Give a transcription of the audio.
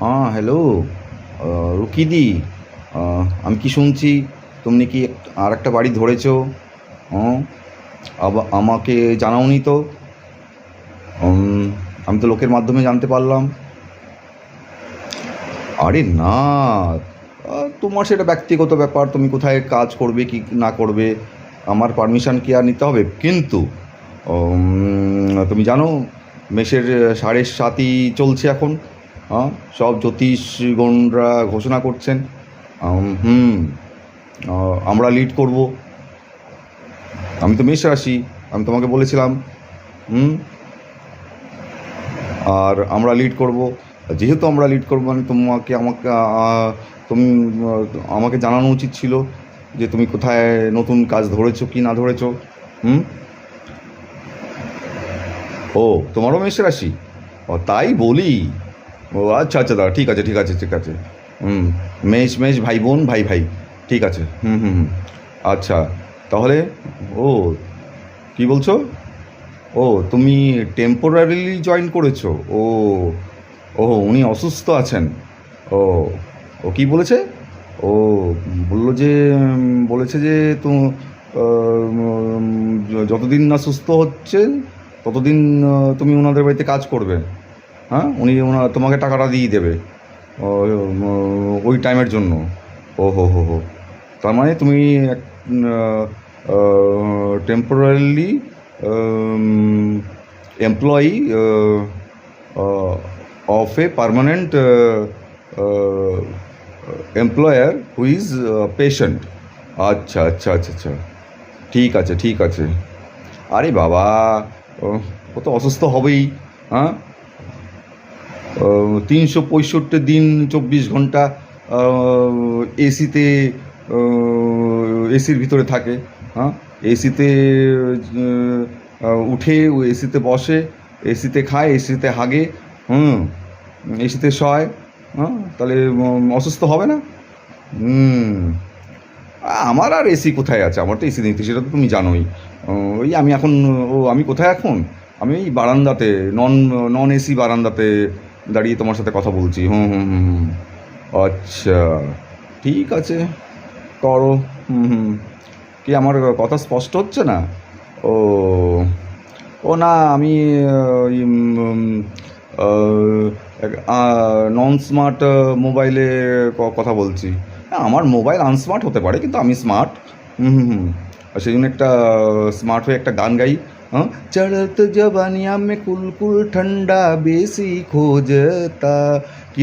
Hello, রুকিদি। আমি কি শুনছি তুমি নাকি আর একটা বাড়ি ধরেছো? হ্যাঁ, আমাকে জানাওনি তো। উম, আমি তো লোকের মাধ্যমে জানতে পারলাম। আরে না, তোমার সেটা ব্যক্তিগত ব্যাপার, তুমি কোথায় কাজ করবে কি না করবে আমার পারমিশন কি আর নিতে হবে? কিন্তু তুমি জানো মেষের 7.5 চলছে এখন। হ্যাঁ, সব জ্যোতিষগণরা ঘোষণা করছেন। হুম, আমরা লিড করব। আমি তো মেষ রাশি, আমি তোমাকে বলেছিলাম। হুম, আর আমরা লিড করব। যেহেতু আমরা লিড করব মানে তোমাকে আমাকে তুমি আমাকে জানানো উচিত ছিল যে তুমি কোথায় নতুন কাজ ধরেছো কি না ধরেছো। হুম। ও, তোমারও মেষ রাশি? ও তাই বলি। ও আচ্ছা আচ্ছা, দাদা ঠিক আছে ঠিক আছে ঠিক আছে। হুম, মেষ মেষ ভাই বোন ভাই ভাই। ঠিক আছে, হুম হুম হুম। আচ্ছা, তাহলে ও কি বলছো? ও, তুমি টেম্পোরারিলি জয়েন করেছো? ও, ও উনি অসুস্থ আছেন। ও, ও কি বলেছে? ও বললো যে বলেছে যে তো যতদিন না সুস্থ হচ্ছেন ততদিন তুমি ওনাদের বাড়িতে কাজ করবে। হ্যাঁ, উনি তোমাকে টাকাটা দিয়ে দেবে ওই টাইমের জন্য। ও হো হো হো, তার মানে তুমি temporarily employee of a permanent employer who is patient. আচ্ছা আচ্ছা আচ্ছা আচ্ছা, ঠিক আছে ঠিক আছে। আরে বাবা, ও তো অসুস্থ হবেই। হ্যাঁ, 365 দিন 24 ঘন্টা এসিতে, এসির ভিতরে থাকে। হ্যাঁ, এসিতে উঠে ও এসিতে বসে, এসিতে খায়, এসিতে হাগে। হুম, এসিতে শয়। হ্যাঁ, তাহলে অসুস্থ হবে না? হুম, আমার আর এসি কোথায় আছে, আমার তো এসি নেই, তো সেটা তো তুমি জানোই। ওই আমি এখন, আমি কোথায় এখন? আমি এই বারান্দাতে, নন নন এসি বারান্দাতে দাঁড়িয়ে তোমার সাথে কথা বলছি। হুম হুম হুম হুম। আচ্ছা, ঠিক আছে, করো। হুম হুম। কি আমার কথা স্পষ্ট হচ্ছে না? ও, ও না, আমি নন স্মার্ট মোবাইলে কথা বলছি। হ্যাঁ, আমার মোবাইল আনস্মার্ট হতে পারে কিন্তু আমি স্মার্ট। হুম হুম হুম। আর সেই জন্য একটা স্মার্ট হয়ে একটা গান গাই। हाँ चढ़त जवानिया में कुल कुल ठंडा बेसी खोजता कि